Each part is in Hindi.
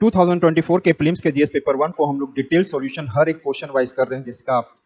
2024 के प्रीलिम्स के जीएस पेपर 1 को हम लोग डिटेल सॉल्यूशन हर एक क्वेश्चन वाइज कर रहे हैं,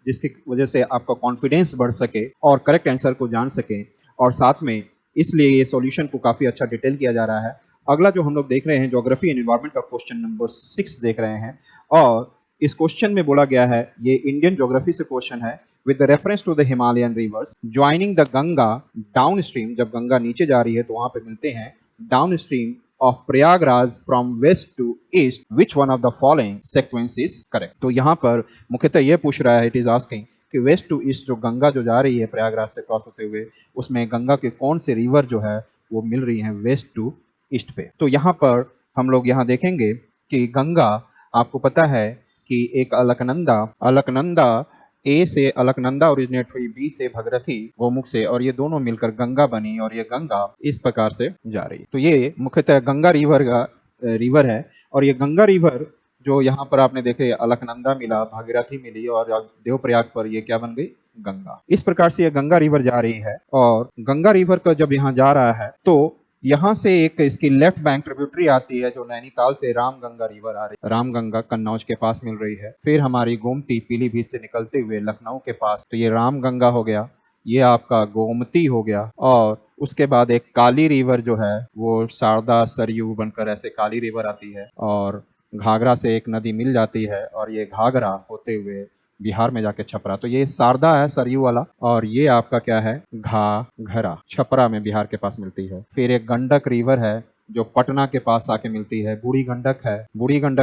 जिसकी वजह से आपका कॉन्फिडेंस बढ़ सके और करेक्ट आंसर को जान सके, और साथ में इसलिए ये सॉल्यूशन को काफ़ी अच्छा डिटेल किया जा रहा है। अगला जो हम लोग देख रहे हैं ज्योग्राफी एंड एनवायरनमेंट का क्वेश्चन नंबर 6 देख रहे हैं, और इस क्वेश्चन में बोला गया है, ये इंडियन ज्योग्राफी से क्वेश्चन है, with the reference to the Himalayan rivers joining the Ganga downstream, जब गंगा नीचे जा रही है तो वहां पे मिलते हैं downstream of Prayagraj from west to east, which one of the following sequence is correct. तो यहाँ पर मुख्यतः ये पूछ रहा है, इट इज आस्किंग कि वेस्ट टू ईस्ट जो गंगा जो जा रही है प्रयागराज से क्रॉस होते हुए, उसमें गंगा के कौन से रिवर जो है वो मिल रही है वेस्ट टू ईस्ट पे। तो यहाँ पर हम लोग यहाँ देखेंगे कि गंगा, आपको पता है कि एक अलकनंदा ए से अलकनंदा ओरिजिनेट हुई, बी से भगीरथी गोमुख से, और ये दोनों मिलकर गंगा बनी, और ये गंगा इस प्रकार से जा रही है। तो ये मुख्यतः गंगा रिवर है, और ये गंगा रिवर जो यहाँ पर आपने देखे अलकनंदा मिला, भागीरथी मिली, और देवप्रयाग पर ये क्या बन गई, गंगा। इस प्रकार से ये गंगा रिवर जा रही है, और गंगा रिवर का जब यहाँ जा रहा है तो यहाँ से एक इसकी लेफ्ट बैंक ट्रिब्यूटरी आती है जो नैनीताल से रामगंगा रिवर आ रही है, रामगंगा कन्नौज के पास मिल रही है। फिर हमारी गोमती पीलीभीत से निकलते हुए लखनऊ के पास, तो ये रामगंगा हो गया, ये आपका गोमती हो गया, और उसके बाद एक काली रिवर जो है वो शारदा सरयू बनकर ऐसे काली रिवर आती है, और घाघरा से एक नदी मिल जाती है, और ये घाघरा होते हुए बिहार में जाके छपरा। तो ये शारदा है सरयू वाला, और ये आपका क्या है, घाघरा, छपरा में बिहार के पास मिलती है। फिर एक गंडक रिवर है जो पटना के पास आके मिलती है, बूढ़ी गंडक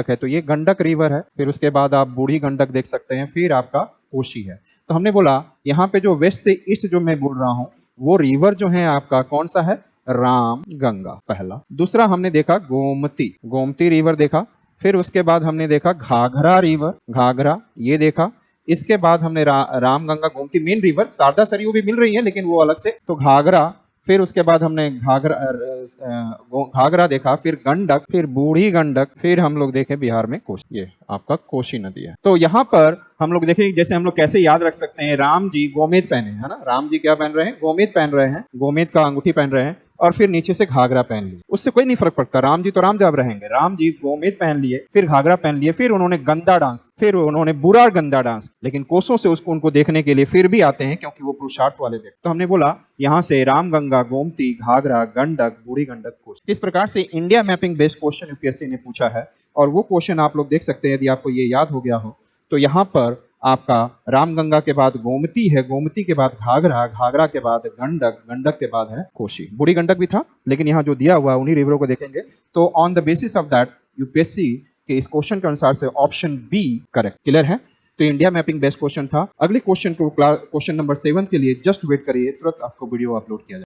है, तो ये गंडक रिवर है। फिर उसके बाद आप बूढ़ी गंडक देख सकते हैं, फिर आपका कोशी है। तो हमने बोला यहाँ पे जो वेस्ट से ईस्ट जो मैं बोल रहा हूँ वो रिवर जो है आपका कौन सा है, रामगंगा पहला। दूसरा हमने देखा गोमती रिवर देखा। फिर उसके बाद हमने देखा घाघरा रिवर, घाघरा ये देखा। इसके बाद हमने रामगंगा गोमती मेन रिवर, शारदा सरयू भी मिल रही है लेकिन वो अलग से, तो घाघरा। फिर उसके बाद हमने घाघरा देखा, फिर गंडक, फिर बूढ़ी गंडक, फिर हम लोग देखे बिहार में कोशी, ये आपका कोशी नदी है। तो यहाँ पर हम लोग देखें जैसे हम लोग कैसे याद रख सकते हैं, राम जी गोमेद पहने है ना, राम जी क्या पहन रहे हैं, गोमेद पहन रहे हैं, गोमेद का अंगूठी पहन रहे हैं, और फिर नीचे से घाघरा पहन लिए, उससे कोई नहीं फर्क पड़ता, राम जी तो राम जब रहेंगे। राम जी गोमेद पहन लिए, फिर घाघरा पहन लिए, फिर उन्होंने गंदा डांस, फिर उन्होंने बुरा गंदा डांस, लेकिन कोसों से उनको देखने के लिए फिर भी आते हैं क्योंकि वो पुरुषार्थ वाले व्यक्ति। तो हमने बोला यहाँ से रामगंगा, गोमती, घाघरा, गंडक, बूढ़ी गंडक, कोसी। इस प्रकार से India mapping based question UPSC ने पूछा है, और वो क्वेश्चन आप लोग देख सकते हैं यदि आपको ये याद हो गया हो। तो यहाँ पर आपका रामगंगा के बाद गोमती है, गोमती के बाद घाघरा, घाघरा के बाद गंडक, गंडक के बाद है कोशी। बूढ़ी गंडक भी था लेकिन यहाँ जो दिया हुआ उन्हीं रिवरों को देखेंगे। तो on the basis of that UPSC के इस क्वेश्चन के अनुसार से ऑप्शन बी करेक्ट। क्लियर है? तो इंडिया मैपिंग बेस्ट क्वेश्चन था। अगले क्वेश्चन को क्वेश्चन नंबर 7 के लिए जस्ट वेट करिए, तुरंत आपको वीडियो अपलोड किया जाए।